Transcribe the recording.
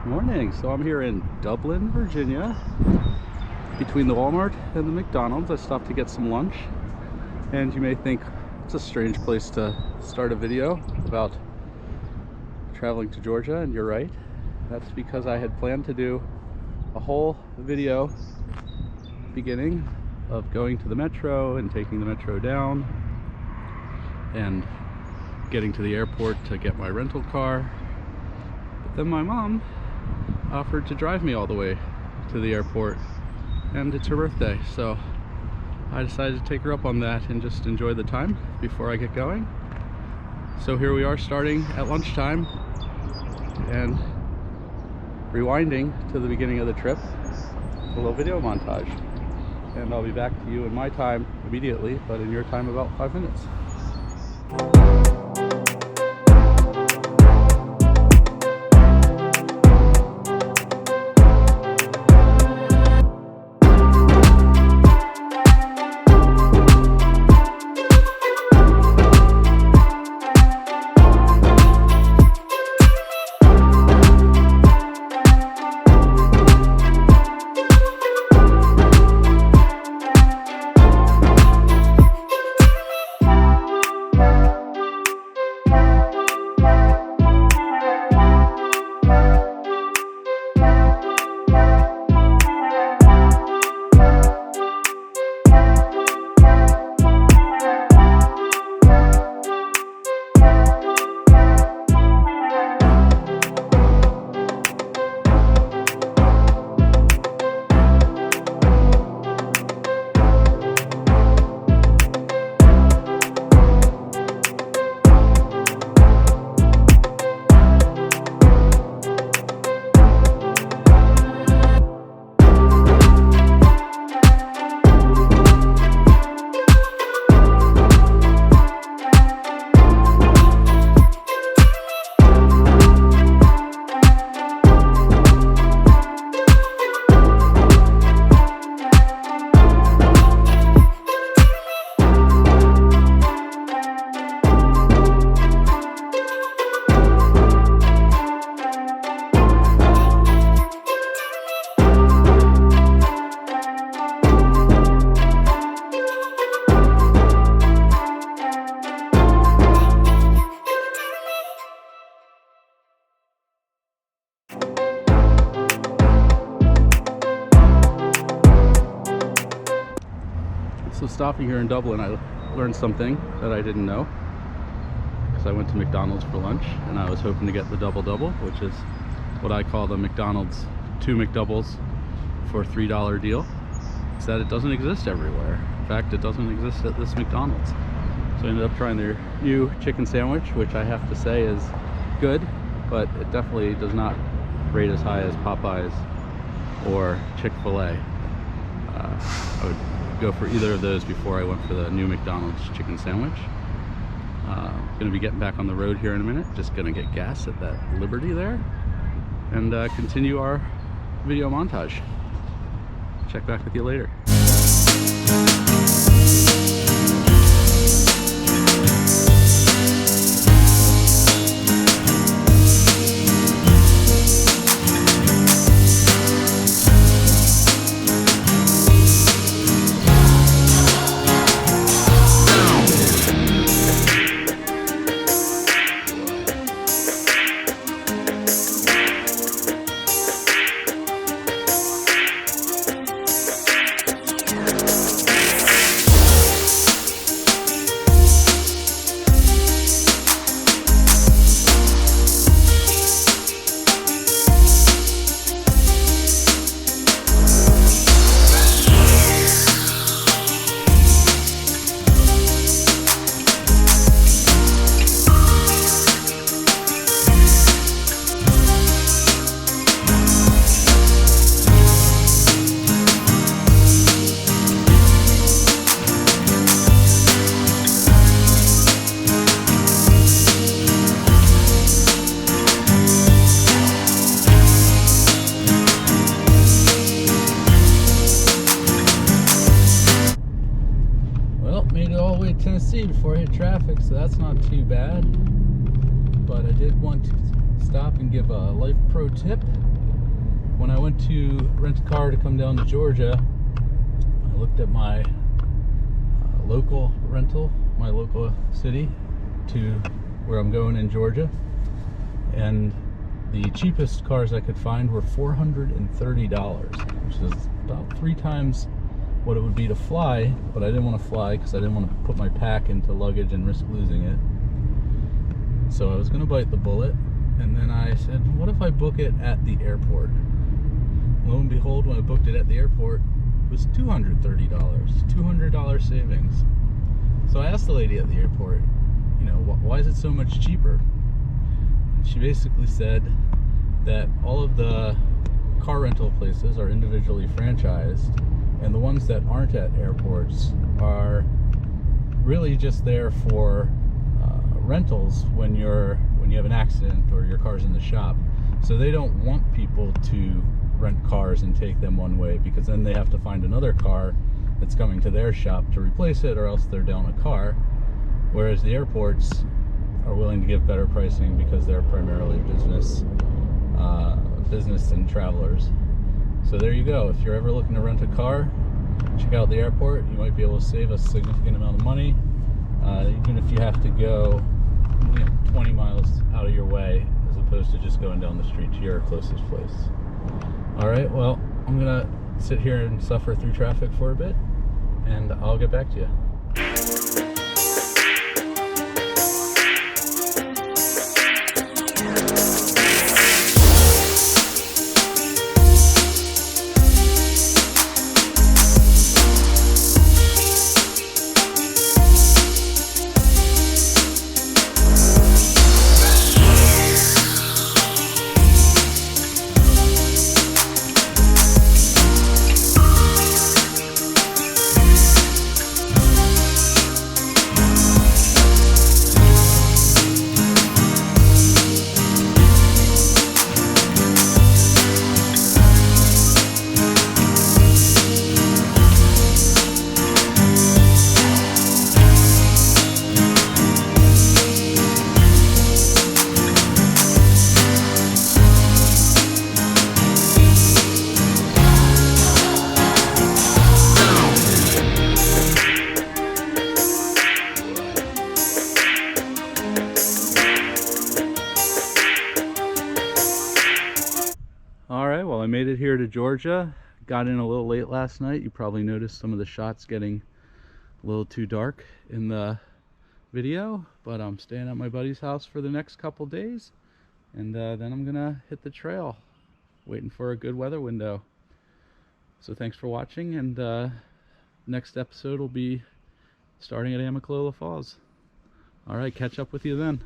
Morning. So I'm here in Dublin, Virginia, between the Walmart and the McDonald's. I stopped to get some lunch, and you may think it's a strange place to start a video about traveling to Georgia, and you're right. That's because I had planned to do a whole video beginning of going to the metro and taking the metro down and getting to the airport to get my rental car. But then my mom offered to drive me all the way to the airport, and it's her birthday, so I decided to take her up on that and just enjoy the time before I get going. So here we are, starting at lunchtime and rewinding to the beginning of the trip, a little video montage, and I'll be back to you in my time immediately, but in your time about 5 minutes. So stopping here in Dublin, I learned something that I didn't know, because I went to McDonald's for lunch and I was hoping to get the double-double, which is what I call the McDonald's 2 McDoubles for $3 deal. It's that it doesn't exist everywhere. In fact, it doesn't exist at this McDonald's. So I ended up trying their new chicken sandwich, which I have to say is good, but it definitely does not rate as high as Popeyes or Chick-fil-A. I would go for either of those before I went for the new McDonald's chicken sandwich. Gonna be getting back on the road here in a minute, just gonna get gas at that Liberty there and continue our video montage. Check back with you later. Tennessee before I hit traffic, so that's not too bad. But I did want to stop and give a life pro tip. when I went to rent a car to come down to Georgia, I looked at my local rental, my local city to where I'm going in Georgia, and the cheapest cars I could find were $430, which is about 3 times what it would be to fly, but I didn't want to fly because I didn't want to put my pack into luggage and risk losing it. So I was going to bite the bullet, and then I said, what if I book it at the airport? Lo and behold, when I booked it at the airport, it was $230, $200 savings. So I asked the lady at the airport, you know, why is it so much cheaper? And she basically said that all of the car rental places are individually franchised, and the ones that aren't at airports are really just there for rentals when you have an accident or your car's in the shop. So they don't want people to rent cars and take them one way, because then they have to find another car that's coming to their shop to replace it, or else they're down a car. Whereas the airports are willing to give better pricing because they're primarily business and travelers. So there you go. If you're ever looking to rent a car, check out the airport. You might be able to save a significant amount of money, even if you have to go 20 miles out of your way, as opposed to just going down the street to your closest place. All right, well, I'm gonna sit here and suffer through traffic for a bit, and I'll get back to you. Alright, well, I made it here to Georgia. Got in a little late last night. You probably noticed some of the shots getting a little too dark in the video, but I'm staying at my buddy's house for the next couple days, and then I'm gonna hit the trail, waiting for a good weather window. So thanks for watching, and next episode will be starting at Amicalola Falls. Alright, catch up with you then.